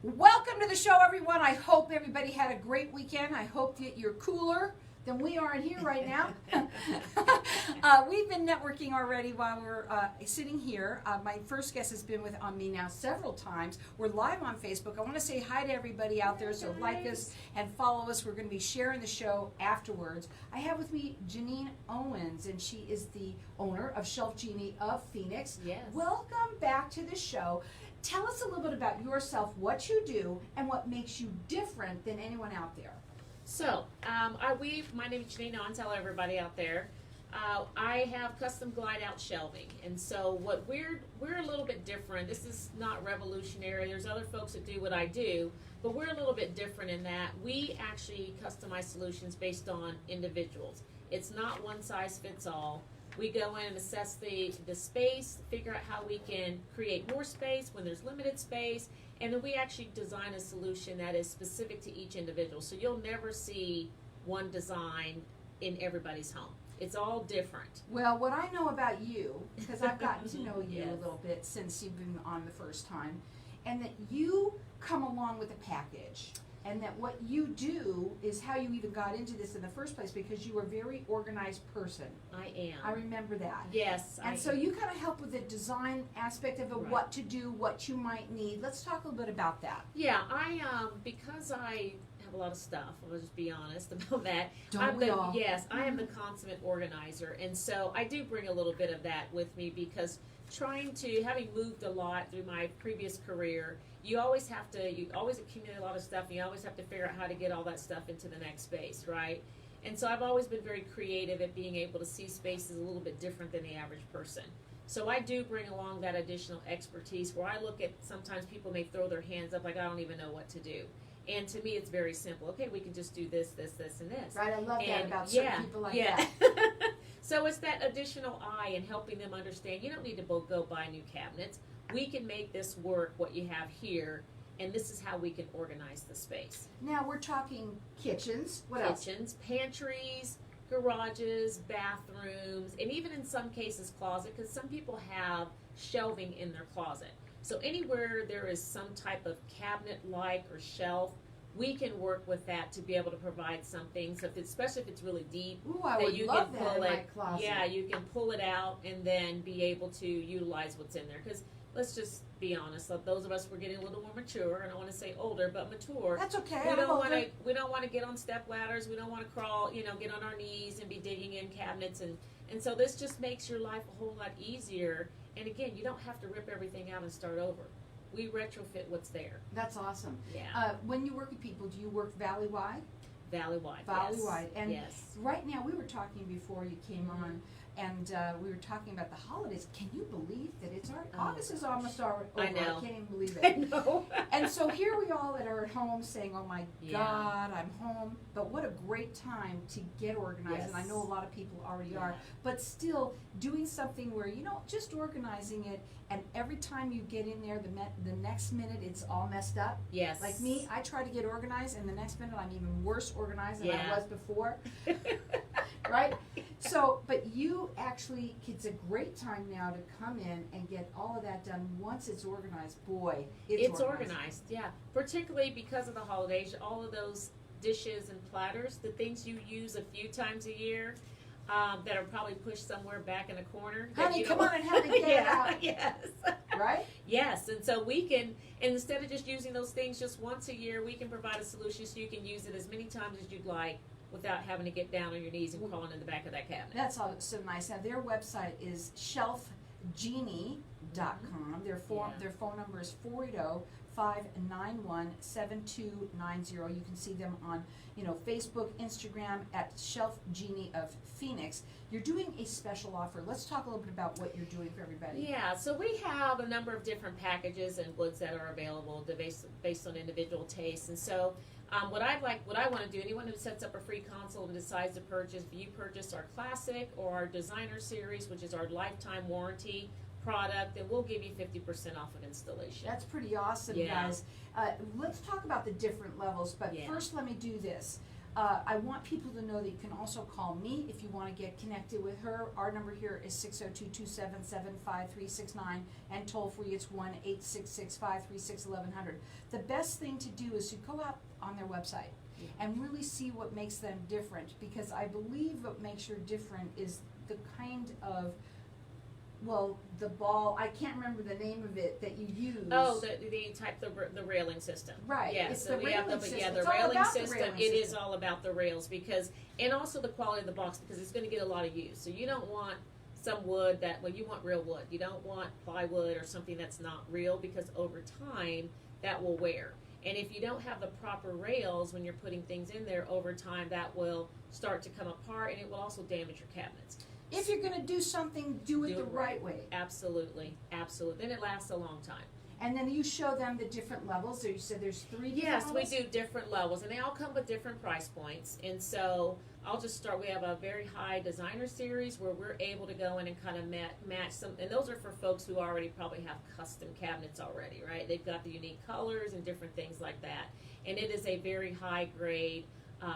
Welcome to the show, everyone. I hope everybody had a great weekend. I hope that you're cooler than we are in here right now. We've been networking already while we're sitting here. My first guest has been on me now several times. We're live on Facebook. I want to say hi to everybody out there, so like us and follow us. We're going to be sharing the show afterwards. I have with me Janine Owens, and she is the owner of Shelf Genie of Phoenix. Yes. Welcome back to the show. Tell us a little bit about yourself, what you do, and what makes you different than anyone out there. So, my name is Janine Owens. Hello, everybody out there. I have custom glide out shelving, and so what we're a little bit different. This is not revolutionary. There's other folks that do what I do, but we're a little bit different in that we actually customize solutions based on individuals. It's not one size fits all. We go in and assess the space, figure out how we can create more space when there's limited space, and then we actually design a solution that is specific to each individual. So you'll never see one design in everybody's home. It's all different. Well, what I know about you, because I've gotten to know you Yes. a little bit since you've been on the first time, and that you come along with a package, and that what you do is how you even got into this in the first place, because you are a very organized person. I am. I remember that. Yes. And so you kind of help with the design aspect of it, Right. what to do, what you might need. Let's talk a little bit about that. Yeah, because I have a lot of stuff, I'll just be honest about that. Don't we all? Yes, I am the consummate organizer, and so I do bring a little bit of that with me, because having moved a lot through my previous career, you always accumulate a lot of stuff, and you always have to figure out how to get all that stuff into the next space, right? And so I've always been very creative at being able to see spaces a little bit different than the average person. So I do bring along that additional expertise where I look at, sometimes people may throw their hands up like, I don't even know what to do. And to me, it's very simple. Okay, we can just do this, this, this, and this. Right, I love that And about certain people like that. So it's that additional eye and helping them understand you don't need to go buy new cabinets. We can make this work, what you have here, and this is how we can organize the space. Now we're talking kitchens. What else? Kitchens, pantries, garages, bathrooms, and even in some cases closet, because some people have shelving in their closet. So anywhere there is some type of cabinet-like or shelf, we can work with that to be able to provide something. So especially if it's really deep, Ooh, I that would you love can that pull in it. my closet. Yeah, you can pull it out and then be able to utilize what's in there. Because let's just be honest, those of us, we're getting a little more mature, and I want to say older, but mature. That's okay. We I'm don't older. want to get on step ladders. We don't want to crawl, get on our knees and be digging in cabinets, and so this just makes your life a whole lot easier. And again, you don't have to rip everything out and start over. We retrofit what's there. That's awesome. Yeah. When you work with people, do you work valley-wide? Valley-wide. Valley-wide. And yes. right now, we were talking before you came on, and we were talking about the holidays. Can you believe that it's August is almost over? I know. I can't even believe I it. know. And so here we all are at home saying, oh my Yeah. God, I'm home. But what a great time to get organized. Yes. And I know a lot of people already Yeah. are. But still doing something where, just organizing it, and every time you get in there, the next minute it's all messed up. Yes. Like me, I try to get organized, and the next minute I'm even worse organized than I Yeah. was before. Right? So, but you actually, it's a great time now to come in and get all of that done once it's organized. Boy, It's organized, yeah. Particularly because of the holidays, all of those dishes and platters, the things you use a few times a year, that are probably pushed somewhere back in a corner. that Honey, you come don't- on and help me get it out. Yes. Right? Yes, and so we can, and instead of just using those things just once a year, we can provide a solution so you can use it as many times as you'd like without having to get down on your knees and crawling in the back of that cabinet. That's all so nice. Now, their website is ShelfGenie.com. Their phone number is 480-591-7290. You can see them on, Facebook, Instagram at Shelf Genie of Phoenix. You're doing a special offer. Let's talk a little bit about what you're doing for everybody. Yeah, so we have a number of different packages and woods that are available based on individual tastes. And so what I want to do, anyone who sets up a free console and decides to purchase, if you purchase our Classic or our Designer Series, which is our lifetime warranty product, then we'll give you 50% off of installation. That's pretty awesome, Yeah. guys. Let's talk about the different levels, but Yeah. first let me do this. I want people to know that you can also call me if you want to get connected with her. Our number here is 602-277-5369, and toll free it's 1-866-536-1100. The best thing to do is to go out on their website and really see what makes them different, because I believe what makes you different is the kind of, well, the ball, I can't remember the name of it that you use. Oh, the type, the railing system. Right. Yeah, It's so the we have railing the, system. yeah, the It's all railing about the system, railing it is system. all about the rails, because, and also the quality of the box, because it's gonna get a lot of use. So you don't want some wood that, well, you want real wood. You don't want plywood or something that's not real, because over time, that will wear. And if you don't have the proper rails when you're putting things in there, over time, that will start to come apart, and it will also damage your cabinets. If you're gonna do something, do it the right way. Absolutely, absolutely. Then it lasts a long time. And then you show them the different levels. So you said there's 3 different Yes, levels? we do different levels, and they all come with different price points. And so I'll just start. We have a very high designer series where we're able to go in and kind of match some, and those are for folks who already probably have custom cabinets already, right? They've got the unique colors and different things like that. And it is a very high grade,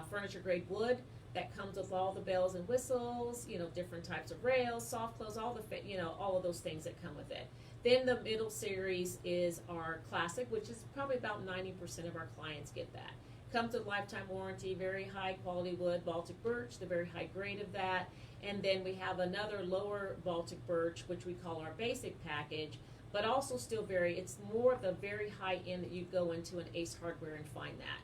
furniture grade wood that comes with all the bells and whistles, you know, different types of rails, soft close, all the, you know, all of those things that come with it. Then the middle series is our classic, which is probably about 90% of our clients get that. Comes with lifetime warranty, very high quality wood, Baltic birch, the very high grade of that. And then we have another lower Baltic birch, which we call our basic package, but also still it's more of the very high end that you go into an Ace Hardware and find that.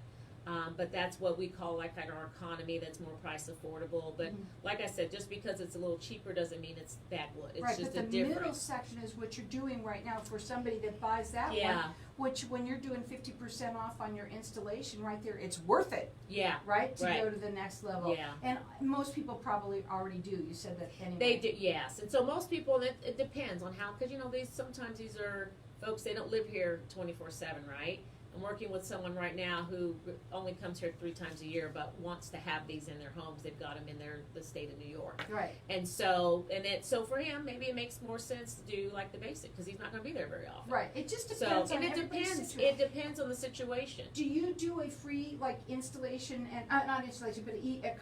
But that's what we call like our economy, that's more price affordable. But like I said, just because it's a little cheaper doesn't mean it's bad wood. It's right, just but a the different. middle section is what you're doing right now for somebody that buys that one, which when you're doing 50% off on your installation right there, it's worth it, Yeah. right, to Right. go to the next level. Yeah. And most people probably already do. You said that anyway. They do, yes. And so most people, and it depends on how, because you know, sometimes these are folks, they don't live here 24/7, right? I'm working with someone right now who only comes here 3 times a year, but wants to have these in their homes. They've got them in the state of New York. Right. And so, so for him, maybe it makes more sense to do like the basic, because he's not going to be there very often. Right. It just depends on everybody's situation. It depends on the situation. Do you do a free installation and not installation, but a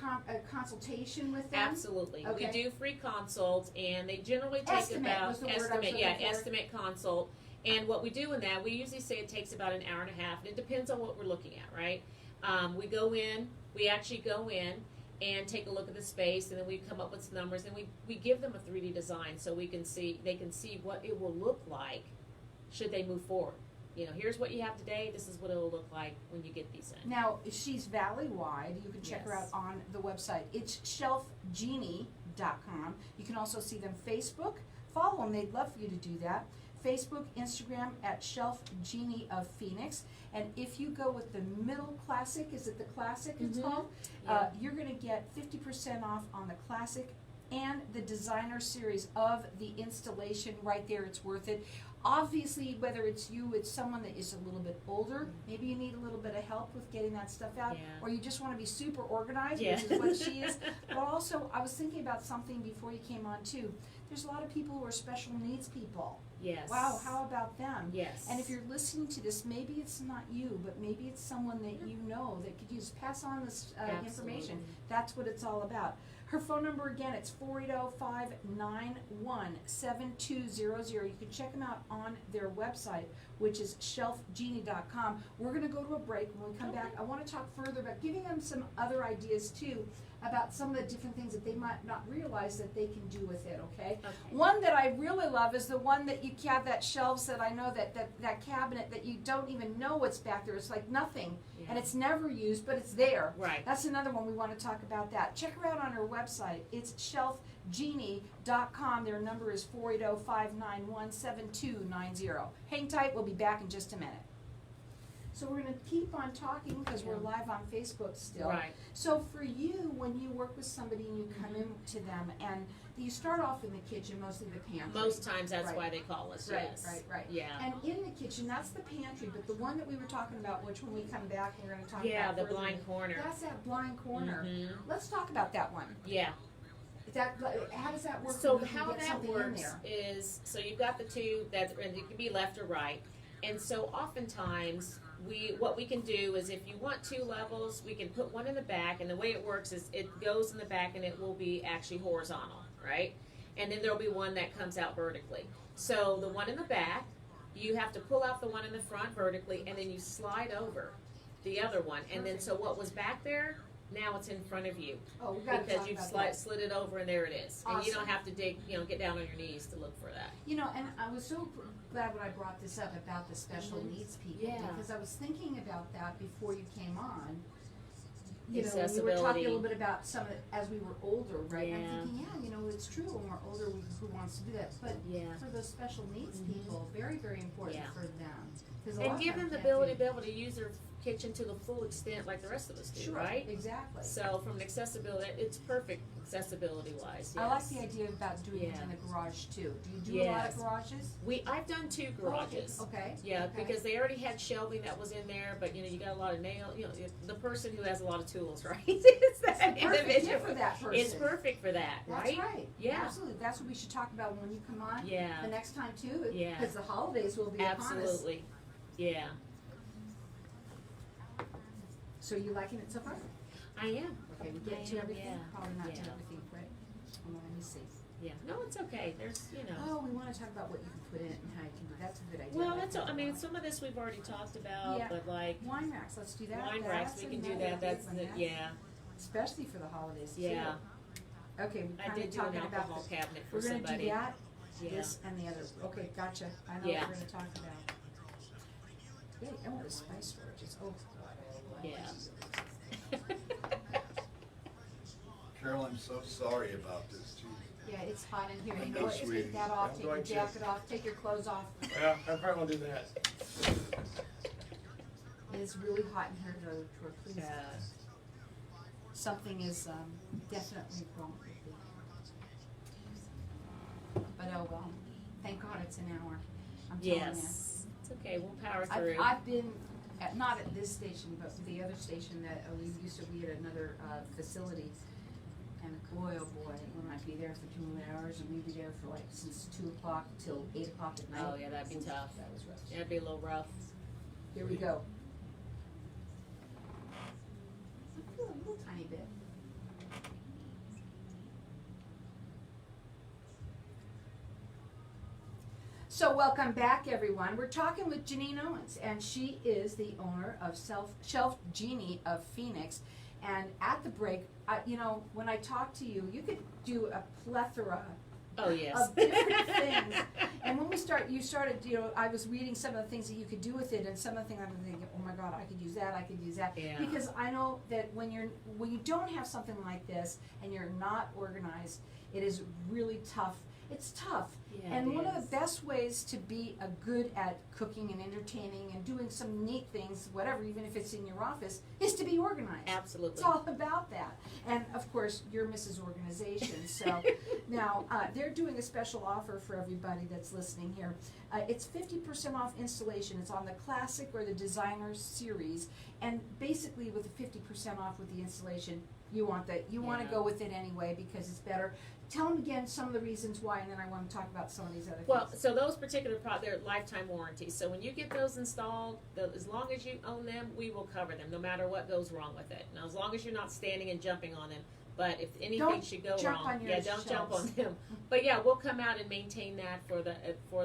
consultation with them? Absolutely. Okay. We do free consults, and they generally take Estimate was the word I was looking for. estimate consult. And what we do in that, we usually say it takes about an hour and a half, and it depends on what we're looking at, right? We actually go in and take a look at the space, and then we come up with some numbers, and we give them a 3D design so they can see what it will look like should they move forward. You know, here's what you have today, this is what it will look like when you get these in. Now, she's valley-wide. You can check her out on the website. It's ShelfGenie.com. You can also see them Facebook. Follow them. They'd love for you to do that. Facebook, Instagram at Shelf Genie of Phoenix. And if you go with the middle classic, is it the classic it's called? Yeah. You're going to get 50% off on the classic and the designer series of the installation right there. It's worth it. Obviously, whether it's you, it's someone that is a little bit older. Maybe you need a little bit of help with getting that stuff out. Yeah. Or you just want to be super organized, Yeah. which is what she is. But also, I was thinking about something before you came on too. There's a lot of people who are special needs people. Yes. Wow, how about them? Yes. And if you're listening to this, maybe it's not you, but maybe it's someone that you know that could use. Pass on this information. That's what it's all about. Her phone number again, it's 480-591-7200. You can check them out on their website, which is ShelfGenie.com. We're going to go to a break. When we come back, I want to talk further about giving them some other ideas too about some of the different things that they might not realize that they can do with it, okay? One that I really love is the one that you have that shelves that I know that cabinet that you don't even know what's back there. It's like nothing, and it's never used, but it's there. Right. That's another one we want to talk about that. Check her out on her website. It's ShelfGenie.com. Their number is 480-591-7290. Hang tight. We'll be back in just a minute. So we're going to keep on talking because we're live on Facebook still. Right. So for you, when you work with somebody and you come in to them, and you start off in the kitchen, mostly the pantry. Most times that's why they call us, Right, yes. right. Yeah. And in the kitchen, that's the pantry, but the one that we were talking about, which when we come back, we're going to talk Yeah, about the further, blind corner. That's that blind corner. Mhm. Let's talk about that one. Yeah. How does that work? So when you how get that something in works there? is, so you've got the two and it can be left or right, and so oftentimes what we can do is if you want 2 levels, we can put one in the back, and the way it works is it goes in the back and it will be actually horizontal, right? And then there'll be one that comes out vertically. So the one in the back, you have to pull out the one in the front vertically, and then you slide over the other one. And then so what was back there, now it's in front of you. Oh, we got to because talk you've about that. slid it over, and there it is. And you don't Awesome. have to dig, get down on your knees to look for that. You know, and I was so glad when I brought this up about the special needs people, Yeah. because I was thinking about that before you came on. You know, we were Accessibility. talking a little bit about some of it as we were older, right? And Yeah. I'm thinking, yeah, you know, it's true, when we're older, who wants to do that? But Yeah. for those special needs people, very, very important Yeah. for them. 'Cause a lot And of give them the can't ability do- to be able to use their kitchen to the full extent like the rest of us do, Sure, right? exactly. So from an accessibility, it's perfect accessibility wise. Yes. I like the idea about doing it Yeah. in the garage too. Do you do a lot of Yes. garages? I've done 2 garages. Okay. Yeah, okay. because they already had shelving that was in there, but you got a lot of the person who has a lot of tools, right? It's that Perfect individual. gift for that person. It's perfect for that, That's right? right. Yeah. Absolutely. That's what we should talk about when you come on. Yeah. The next time too. Yeah. Because the holidays will be upon us. Absolutely. Yeah, So you liking it so far? I am. Okay, we get to Yeah, everything? yeah, Probably not to yeah. everything, right? Hold on, let me see. Yeah. No, it's okay. There's, Oh, we want to talk about what you can put in it and how you can do. That's a good idea. Well, I like that's. that I a mean, lot. some of this we've already talked about, Yeah. but like Wine racks, let's do that. wine racks, That's we can do another that. That's big the one, yeah, Especially for the holidays too. yeah. Okay, we're I kind did of do an talking about alcohol this. cabinet for We're gonna somebody. do that, Yeah. this, and the other. Okay, gotcha. I know Yeah. what we're gonna talk about. Yeah, oh, the spice storages. Oh, God. Yeah. Carol, I'm so sorry about this too. Yeah, it's hot in here. I You know, know what? sweetie. Take that off, I'm take your going to. jacket off, take your clothes off. Yeah, I probably won't do that. It is really hot in here though, Troy, please. Yeah. Something is definitely wrong with it. But oh well, thank God it's an hour. I'm telling you. Yes. It's okay. We'll power through. I've been, not at this station, but the other station that we used to be at another facility. And boy, oh boy, when I'd be there for 2 hours and we'd be there for like since 2 o'clock till 8 o'clock at night. Oh yeah, that'd be tough. That was rough. Yeah, it'd be a little rough. Here we go. A little tiny bit. So welcome back, everyone. We're talking with Janine Owens, and she is the owner of Shelf Genie of Phoenix. And at the break, when I talk to you, you could do a plethora Oh yes. of different things. And when you started, I was reading some of the things that you could do with it, and some of the things I'm thinking, oh my God, I could use that, I could use that. Yeah. Because I know that when you don't have something like this and you're not organized, it is really tough. It's tough. Yeah, And it one of is. the best ways to be good at cooking and entertaining and doing some neat things, whatever, even if it's in your office, is to be organized. Absolutely. It's all about that. And of course, you're Mrs. Organization. So now they're doing a special offer for everybody that's listening here. It's 50% off installation. It's on the Classic or the Designer series. And basically with the 50% off with the installation, you want that. You want to Yeah. go with it anyway because it's better. Tell them again some of the reasons why, and then I want to talk about some of these other Well, things. so those particular they're lifetime warranties. So when you get those installed, as long as you own them, we will cover them, no matter what goes wrong with it. Now, as long as you're not standing and jumping on them. But if anything Don't should go jump wrong, on your yeah, don't jump shelves. on them. But yeah, we'll come out and maintain that for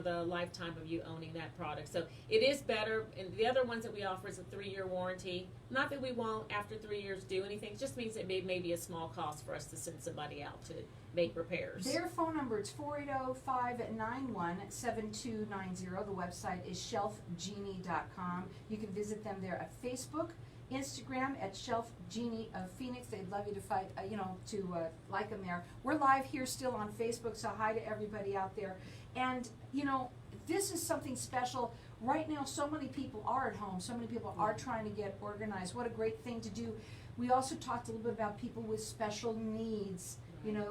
the lifetime of you owning that product. So it is better. And the other ones that we offer is a 3-year warranty. Not that we won't after 3 years do anything. It just means it may be a small cost for us to send somebody out to make repairs. Their phone number is 480-591-7290. The website is shelfgenie.com. You can visit them there at Facebook, Instagram at Shelf Genie of Phoenix. They'd love you to like them there. We're live here still on Facebook, so hi to everybody out there. And this is something special. Right now, so many people are at home. So many people are trying to get organized. What a great thing to do. We also talked a little bit about people with special needs.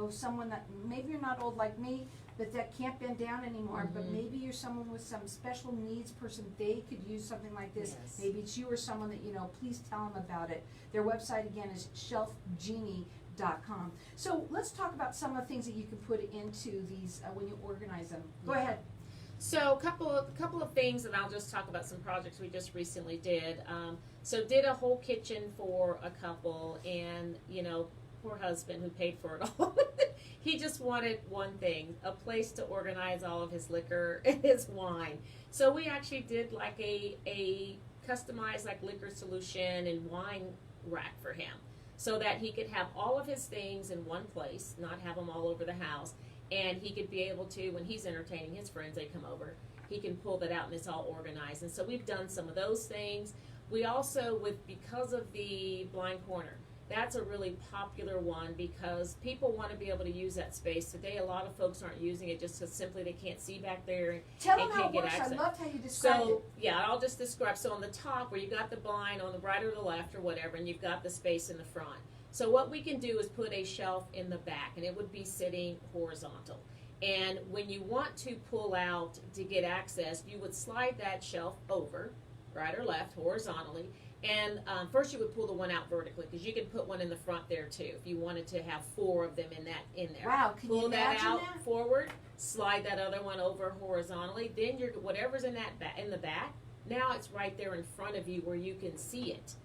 Someone that maybe you're not old like me, but that can't bend down anymore, but Mhm. maybe you're someone with some special needs person, they could use something like this. Yes. Maybe it's you or someone that please tell them about it. Their website again is shelfgenie.com. So let's talk about some of the things that you can put into these when you organize them. Go ahead. So couple of things, and I'll just talk about some projects we just recently did. So did a whole kitchen for a couple, and poor husband who paid for it all. He just wanted one thing: a place to organize all of his liquor and his wine. So we actually did like a customized like liquor solution and wine rack for him, so that he could have all of his things in one place, not have them all over the house. And he could be able to, when he's entertaining his friends, they come over, he can pull that out and it's all organized. And so we've done some of those things. We also, because of the blind corner, that's a really popular one because people want to be able to use that space. Today, a lot of folks aren't using it just because simply they can't see back there Tell and them how can't it get works. access. I loved how you described So, it. yeah, I'll just describe. So on the top where you got the blind on the right or the left or whatever, and you've got the space in the front. So what we can do is put a shelf in the back, and it would be sitting horizontal. And when you want to pull out to get access, you would slide that shelf over, right or left, horizontally. And first you would pull the one out vertically, because you could put one in the front there too if you wanted to have 4 of them in there. Wow, can you Pull that imagine out that? forward, slide that other one over horizontally. Then whatever's in that in the back, now it's right there in front of you where you can see it.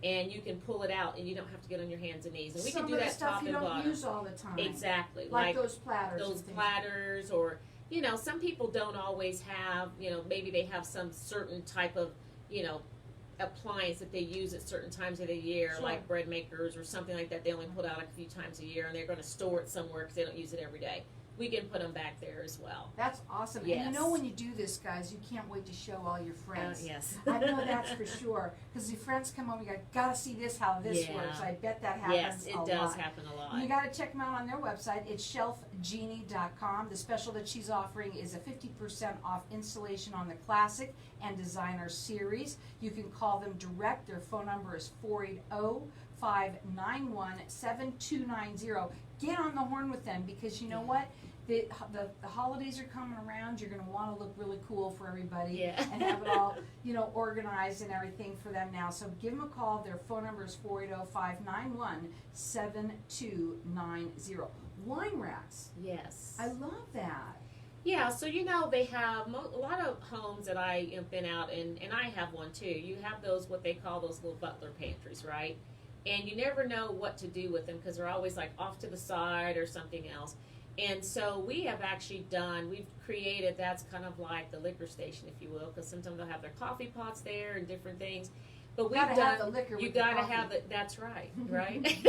And you can pull it out, and you don't have to get on your hands and knees. And we Some can do of the that stuff top you and don't bottom. use all the time. Exactly. Like those platters. Those and things. platters, or some people don't always have, maybe they have some certain type of, appliance that they use at certain times of the year, Sure. like bread makers or something like that. They only put out a few times a year, and they're going to store it somewhere because they don't use it every day. We can put them back there as well. That's awesome. Yes. And when you do this, guys, you can't wait to show all your friends. Yes. I know that's for sure. Because your friends come home, you gotta see this, how this Yeah. works. I bet that happens Yes, it a does lot. happen a lot. And you gotta check them out on their website. It's ShelfGenie.com. The special that she's offering is a 50% off installation on the Classic and Designer series. You can call them direct. Their phone number is 480-591-7290. Get on the horn with them, because you know what? The holidays are coming around. You're going to want to look really cool for everybody, Yeah. and have it all organized and everything for them now. So give them a call. Their phone number is 480-591-7290. Wine racks. Yes. I love that. Yeah, so they have a lot of homes that I have been out in, and I have one too. You have those, what they call those little Butler Pantries, right? And you never know what to do with them because they're always like off to the side or something else. And so we've created, that's kind of like the liquor station, if you will, because sometimes they'll have their coffee pots there and different things. But we've Have the liquor you with the gotta coffee. have that's right, right?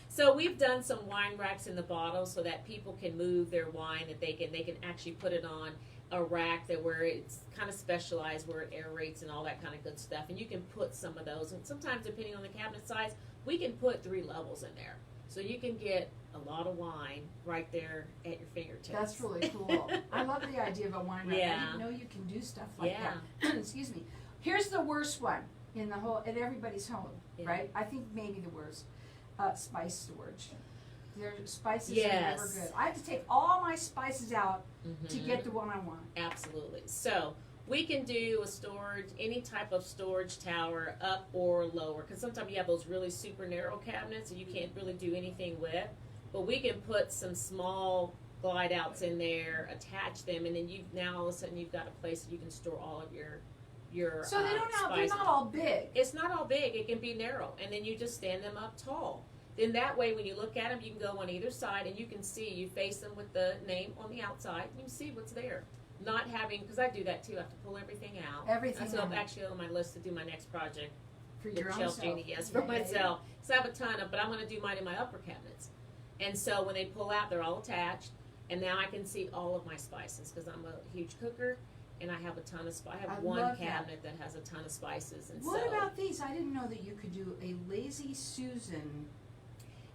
So we've done some wine racks in the bottom so that people can move their wine, that they can actually put it on a rack where it's kind of specialized, where it aerates and all that kind of good stuff. And you can put some of those, and sometimes depending on the cabinet size, we can put 3 levels in there. So you can get a lot of wine right there at your fingertips. That's really cool. I love the idea of a wine rack. Yeah. I didn't know you can do stuff like Yeah. that. Excuse me. Here's the worst one in everybody's home, Yeah. right? I think maybe the worst. Spice storage. Their spices are Yes. never good. I have to take all my spices out to Mhm. get the one I want. Absolutely. So we can do any type of storage tower, up or lower, because sometimes you have those really super narrow cabinets that you can't really do anything with. But we can put some small glide outs in there, attach them, and then now all of a sudden you've got a place that you can store all of your So they're spices. not all big. It's not all big. It can be narrow, and then you just stand them up tall. Then that way, when you look at them, you can go on either side, and you can see. You face them with the name on the outside, and you can see what's there. Not having, because I do that too. I have to pull everything out. Everything That's out. actually on my list to do my next project For with your own Shelf self. Genie. Yes, for Yeah, yeah, yeah. myself. So I have a ton of, but I'm going to do mine in my upper cabinets. And so when they pull out, they're all attached, and now I can see all of my spices because I'm a huge cooker. And I have a ton of spices. I have one love that. cabinet that has a ton of spices, and What so about these? I didn't know that you could do a Lazy Susan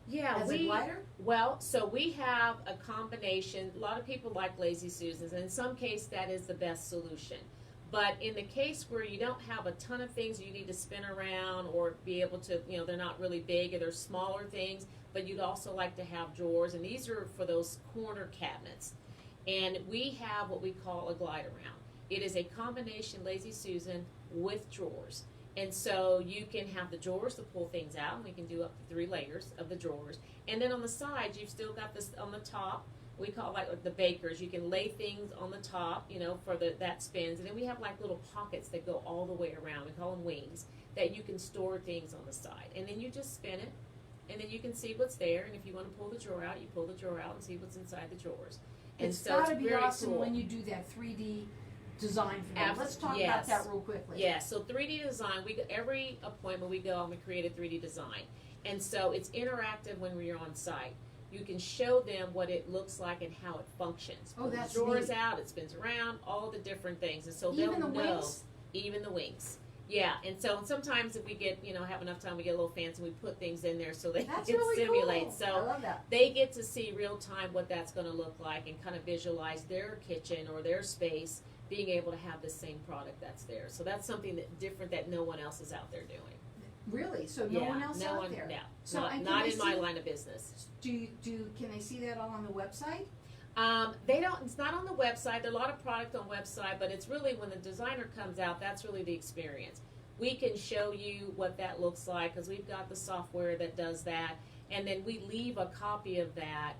yeah, as a glider. Well, so we have a combination. A lot of people like Lazy Susans, and in some case that is the best solution. But in the case where you don't have a ton of things you need to spin around or be able to, they're not really big or they're smaller things, but you'd also like to have drawers, and these are for those corner cabinets. And we have what we call a glide around. It is a combination Lazy Susan with drawers. And so you can have the drawers to pull things out, and we can do up to 3 layers of the drawers. And then on the sides, you've still got this on the top, we call like the bakers. You can lay things on the top, you know, for that spins, and then we have like little pockets that go all the way around. We call them wings, that you can store things on the side, and then you just spin it, and then you can see what's there. And if you want to pull the drawer out, you pull the drawer out and see what's inside the drawers. And It's so gotta be very awesome cool. when you do that 3D design for them. Let's talk about Yes. that real quickly. Yeah, so 3D design, every appointment we go and we create a 3D design. And so it's interactive when we're on site. You can show them what it looks like and how it functions. Oh, Pull that's the drawers neat. out, it spins around, all the different things. And so Even they'll the know. wings? Even the wings. Yeah, and so sometimes if we get, have enough time, we get a little fancy, we put things in there so they That's can really simulate. cool. So I love that. they get to see real time what that's going to look like and kind of visualize their kitchen or their space being able to have the same product that's there. So that's something that different that no one else is out there doing. Really? So no one else out there? No, So and not can in they my see- line of business. Can they see that all on the website? They don't. It's not on the website. There's a lot of product on website, but it's really when the designer comes out. That's really the experience. We can show you what that looks like because we've got the software that does that, and then we leave a copy of that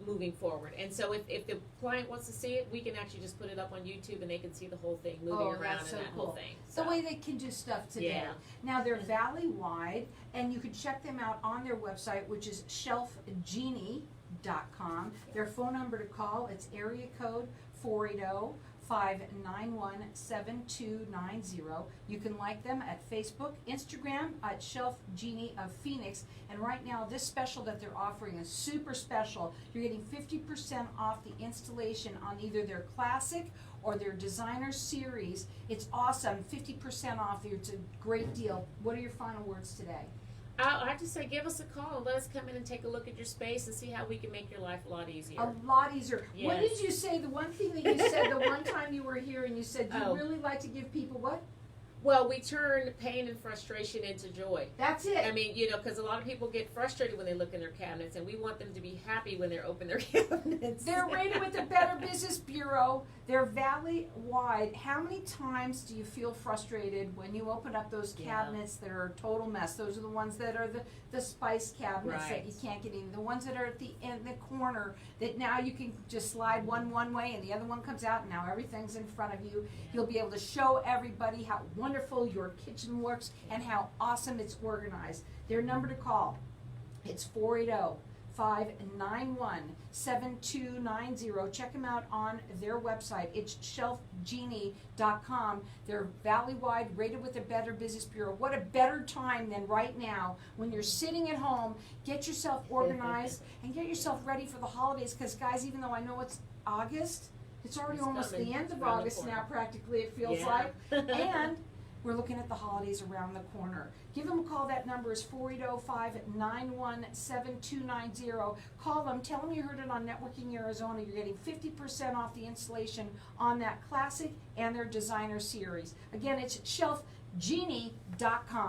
moving forward. And so if the client wants to see it, we can actually just put it up on YouTube and they can see the whole thing moving Oh, around that's and so that cool. whole thing. The way they can do stuff today. Yeah. Now they're valley-wide, and you can check them out on their website, which is ShelfGenie.com. Their phone number to call, it's area code 480-591-7290. You can like them at Facebook, Instagram at Shelf Genie of Phoenix. And right now, this special that they're offering is super special. You're getting 50% off the installation on either their classic or their designer series. It's awesome, 50% off. It's a great deal. What are your final words today? I have to say, give us a call and let us come in and take a look at your space and see how we can make your life a lot easier. A lot easier. What Yes. did you say? The one thing that you said the one time you were here and you said you Oh. really like to give people what? Well, we turn pain and frustration into joy. That's it. I mean, because a lot of people get frustrated when they look in their cabinets, and we want them to be happy when they open their cabinets. They're rated with the Better Business Bureau. They're valley-wide. How many times do you feel frustrated when you open up those cabinets that are a total mess? Those are the ones that are the spice cabinets that you can't get in. The ones that are at the end, the corner, that now you can just slide one way and the other one comes out and now everything's in front of you. You'll be able to show everybody how wonderful your kitchen looks and how awesome it's organized. Their number to call, it's 480-591-7290. Check them out on their website. It's ShelfGenie.com. They're valley-wide, rated with the Better Business Bureau. What a better time than right now when you're sitting at home. Get yourself organized and get yourself ready for the holidays. Because, guys, even though I know it's August, it's already It's almost coming. the end It's of around the August corner. now, practically, it feels Yeah. like. And we're looking at the holidays around the corner. Give them a call. That number is 480-591-7290. Call them. Tell them you heard it on Networking Arizona. You're getting 50% off the installation on that classic and their designer series. Again, it's ShelfGenie.com.